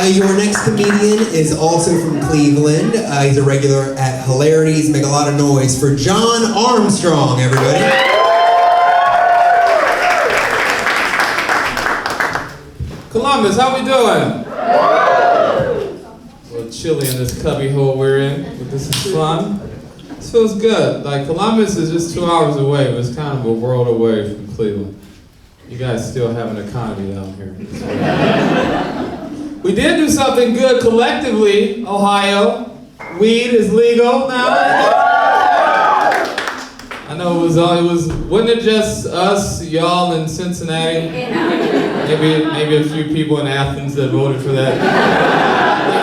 Your next comedian is also from Cleveland. He's a regular at Hilarities. Make a lot of noise for John Armstrong, everybody. Columbus, how we doing? A little chilly in this cubby hole we're in, but this is fun. This feels good. Like, Columbus is just 2 hours away, but it's kind of a world away from Cleveland. You guys still have an economy down here. We did do something good collectively, Ohio. Weed is legal now. I know wasn't it just us, y'all in Cincinnati? Maybe a few people in Athens that voted for that.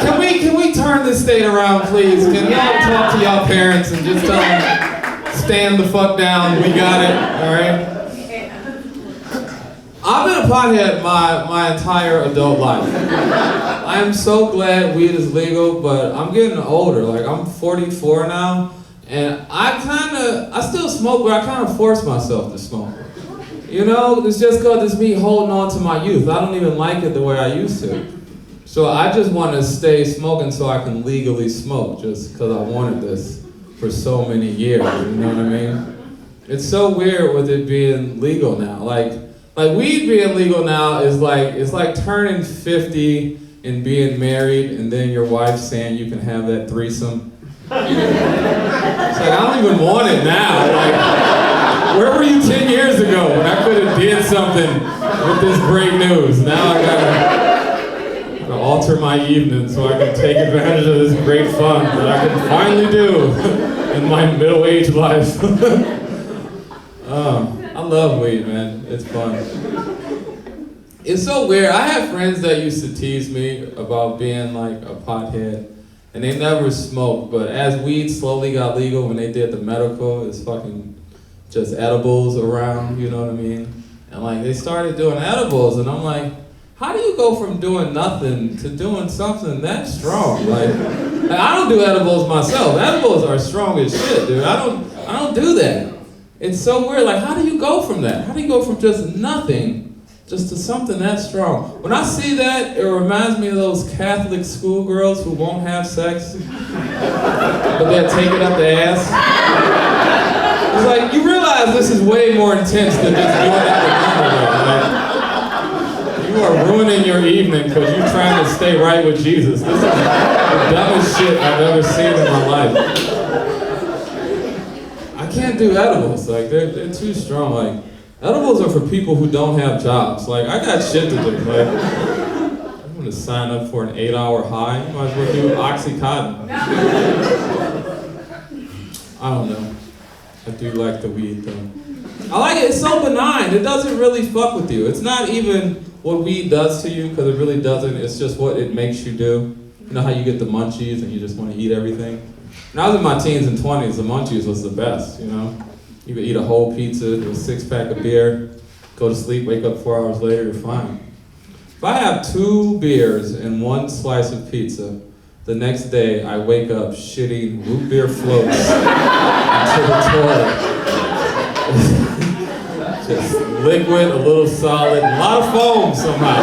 Can we turn this state around, please? Can y'all talk to y'all parents and just tell them, stand the fuck down, we got it, all right? I've been a pothead my entire adult life. I am so glad weed is legal, but I'm getting older. Like, I'm 44 now, and I still smoke, but I kind of force myself to smoke. You know, it's just because it's me holding on to my youth. I don't even like it the way I used to. So I just want to stay smoking so I can legally smoke, just because I wanted this for so many years, you know what I mean? It's so weird with it being legal now. Like weed being legal now is it's like turning 50 and being married and then your wife saying you can have that threesome. It's like, I don't even want it now. Like, where were you 10 years ago when I could have did something with this great news? Now I gotta alter my evening so I can take advantage of this great fun that I can finally do in my middle-aged life. I love weed, man. It's fun. It's so weird. I have friends that used to tease me about being like a pothead, and they never smoked, but as weed slowly got legal when they did the medical, it's fucking just edibles around, you know what I mean? And like, they started doing edibles, and I'm like, how do you go from doing nothing to doing something that strong? Like I don't do edibles myself. Edibles are strong as shit, dude. I don't do that. It's so weird. Like, how do you go from that? How do you go from just nothing just to something that strong? When I see that, it reminds me of those Catholic schoolgirls who won't have sex, but they'll take it up the ass. It's like, you realize this is way more intense than just doing it the normal way. Like, you are ruining your evening because you're trying to stay right with Jesus. This is the dumbest shit I've ever seen in my life. I can't do edibles. Like, they're too strong. Like, edibles are for people who don't have jobs. Like, I got shit to do. Like, I'm gonna sign up for an 8-hour high. You might as well do Oxycontin. I don't know. I do like the weed though. I like it. It's so benign. It doesn't really fuck with you. It's not even what weed does to you, because it really doesn't. It's just what it makes you do. You know how you get the munchies and you just want to eat everything? When I was in my teens and 20s, the munchies was the best, you know? You could eat a whole pizza, do a 6-pack of beer, go to sleep, wake up 4 hours later, you're fine. If I have 2 beers and 1 slice of pizza, the next day I wake up shitting root beer floats into the toilet. Just liquid, a little solid, a lot of foam somehow.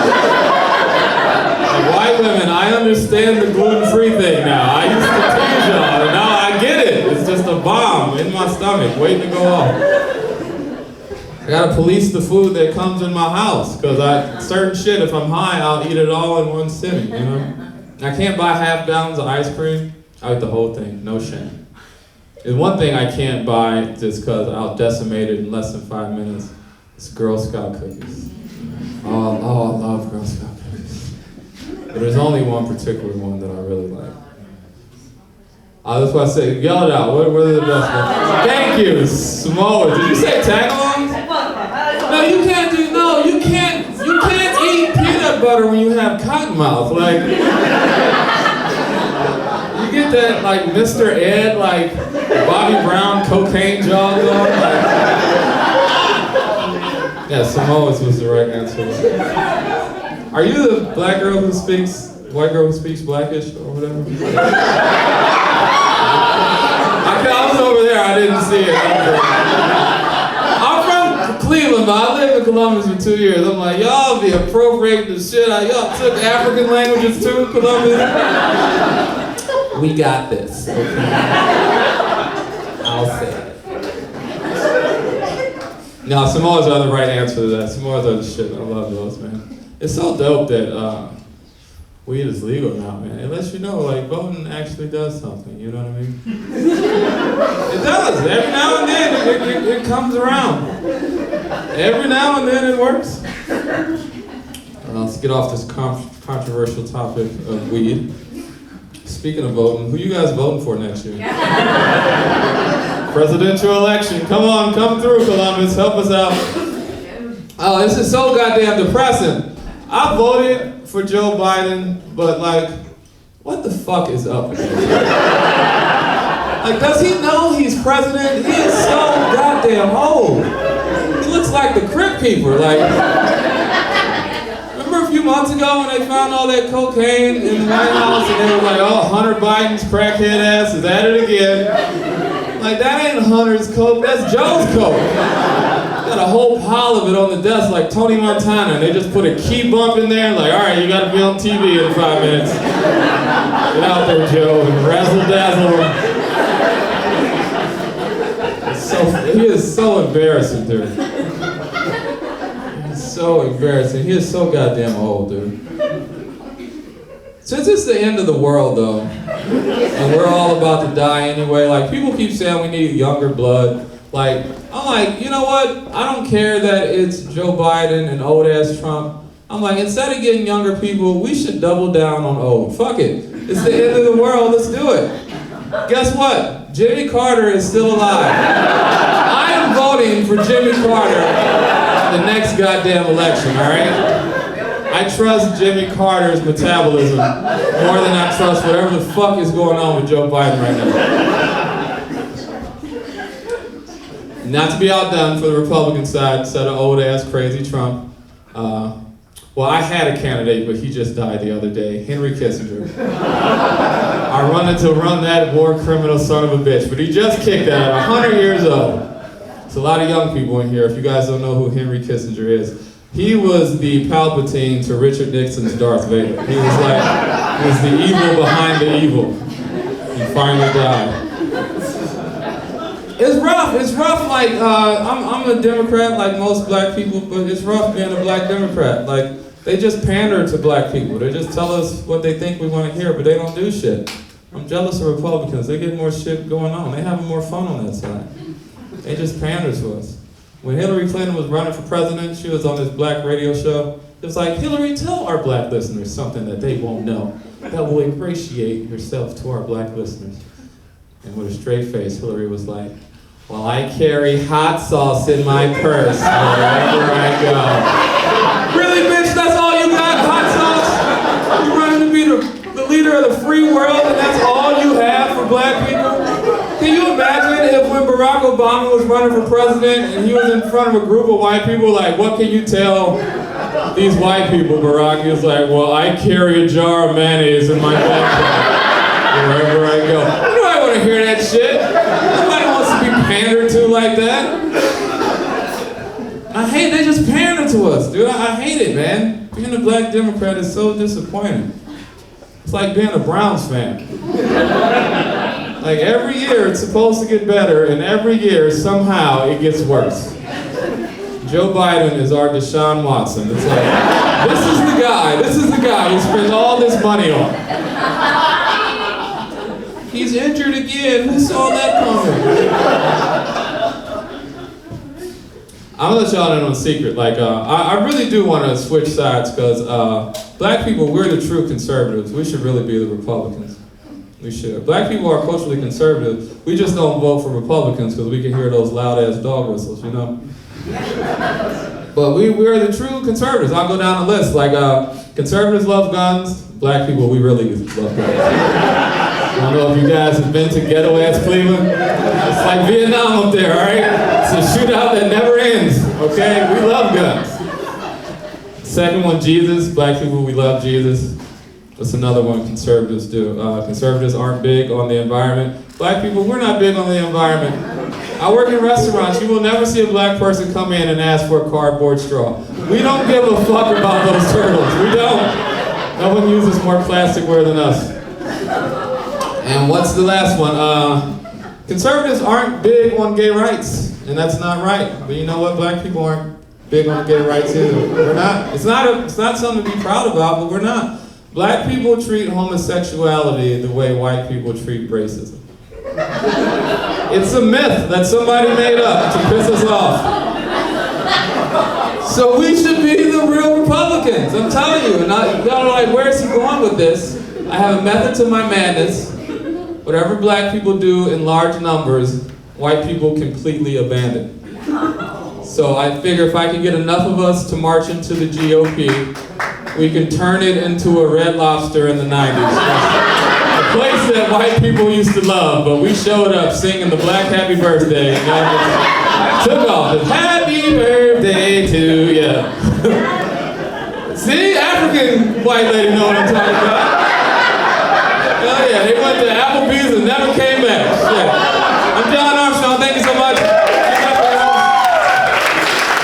Like, white women, I understand the gluten-free thing now. I used to tease y'all, and now I get it. It's just a bomb in my stomach waiting to go off. I gotta police the food that comes in my house, because certain shit, if I'm high, I'll eat it all in one sitting, you know? I can't buy half gallons of ice cream. I eat the whole thing, no shame. There's one thing I can't buy just because I'll decimate it in less than 5 minutes. It's Girl Scout cookies. Oh, I love Girl Scout cookies. But there's only one particular one that I really like. That's why I say, yell it out. What are the best ones? Thank you, Samoa. Did you say tag-alongs? No, you can't eat peanut butter when you have cotton mouth. Like, you get that, like, Mr. Ed, like, Bobby Brown cocaine jaw going. Like, yeah, Samoa's was the right answer. Are you the black girl who speaks, white girl who speaks Blackish or whatever? I was over there, I didn't see it. I'm from Cleveland, but I live in Columbus for 2 years. I'm like, y'all be appropriating the shit out. Y'all took African languages too, Columbus. We got this. Okay? I'll say it. No, Samoa's are the right answer to that. Samoa's are the shit. I love those, man. It's so dope that weed is legal now, man. It lets you know, like, voting actually does something. You know what I mean? It does. Every now and then, it comes around. Every now and then, it works. Let's get off this controversial topic of weed. Speaking of voting, who you guys voting for next year? Presidential election. Come on, come through, Columbus. Help us out. Oh, this is so goddamn depressing. I voted for Joe Biden, but like, what the fuck is up with him? Like, does he know he's president? He is so goddamn old. He looks like the Crypt Keeper. Like, remember a few months ago when they found all that cocaine in the White House and they were like, oh, Hunter Biden's crackhead ass is at it again. Like, that ain't Hunter's coke, that's Joe's coke. Got a whole pile of it on the desk like Tony Montana, and they just put a key bump in there, like, all right, you gotta be on TV in 5 minutes. Get out there, Joe, and razzle dazzle. He is so embarrassing, dude. He's so embarrassing. He is so goddamn old, dude. Since it's the end of the world, though, and we're all about to die anyway, like, people keep saying we need younger blood. Like, I'm like, you know what? I don't care that it's Joe Biden and old-ass Trump. I'm like, instead of getting younger people, we should double down on old. Fuck it. It's the end of the world. Let's do it. Guess what? Jimmy Carter is still alive. I am voting for Jimmy Carter the next goddamn election, all right? I trust Jimmy Carter's metabolism more than I trust whatever the fuck is going on with Joe Biden right now. Not to be outdone for the Republican side, instead of old-ass crazy Trump. Well, I had a candidate, but he just died the other day, Henry Kissinger. I wanted to run that war criminal son of a bitch, but he just kicked that at 100 years old. There's a lot of young people in here, if you guys don't know who Henry Kissinger is. He was the Palpatine to Richard Nixon's Darth Vader. He was the evil behind the evil. He finally died. It's rough, like, I'm a Democrat like most black people, but it's rough being a black Democrat. Like, they just pander to black people. They just tell us what they think we want to hear, but they don't do shit. I'm jealous of Republicans. They get more shit going on. They having more fun on that side. They just pander to us. When Hillary Clinton was running for president, she was on this black radio show. It was like, Hillary, tell our black listeners something that they won't know that will ingratiate yourself to our black listeners. And with a straight face, Hillary was like, well, I carry hot sauce in my purse wherever I go. Really, bitch, that's all you got, hot sauce? You running to be the leader of the free world and that's all you have for black people? Can you imagine if when Barack Obama was running for president and he was in front of a group of white people, like, what can you tell these white people, Barack? He was like, well, I carry a jar of mayonnaise in my backpack wherever I go. Nobody want to hear that shit. Nobody wants to be pandered to like that. I hate, they just pander to us, dude. I hate it, man. Being a black Democrat is so disappointing. It's like being a Browns fan. Like, every year it's supposed to get better, and every year somehow it gets worse. Joe Biden is our Deshaun Watson. It's like, this is the guy we spend all this money on. He's injured again. Who saw that coming? I'm gonna let y'all in on a secret. Like, I really do want to switch sides because black people, we're the true conservatives. We should really be the Republicans. We should. Black people are culturally conservative. We just don't vote for Republicans because we can hear those loud-ass dog whistles, you know? But we're the true conservatives. I'll go down the list. Like, conservatives love guns. Black people, we really love guns. I don't know if you guys have been to ghetto-ass Cleveland. It's like Vietnam up there, all right? It's a shootout that never ends, okay? We love guns. Second one, Jesus. Black people, we love Jesus. That's another one conservatives do. Conservatives aren't big on the environment. Black people, we're not big on the environment. I work in restaurants. You will never see a black person come in and ask for a cardboard straw. We don't give a fuck about those turtles. We don't. No one uses more plasticware than us. And what's the last one? Conservatives aren't big on gay rights, and that's not right. But you know what? Black people aren't big on gay rights either. We're not. It's not something to be proud about, but we're not. Black people treat homosexuality the way white people treat racism. It's a myth that somebody made up to piss us off. So we should be the real Republicans. I'm telling you. And y'all are like, where is he going with this? I have a method to my madness. Whatever black people do in large numbers, white people completely abandon. So I figure if I can get enough of us to march into the GOP, we can turn it into a Red Lobster in the 90s. A place that white people used to love, but we showed up singing the Black Happy Birthday, and y'all just took off. Happy birthday to ya. See, African white lady know what I'm talking about. Oh yeah, they went to Applebee's and never came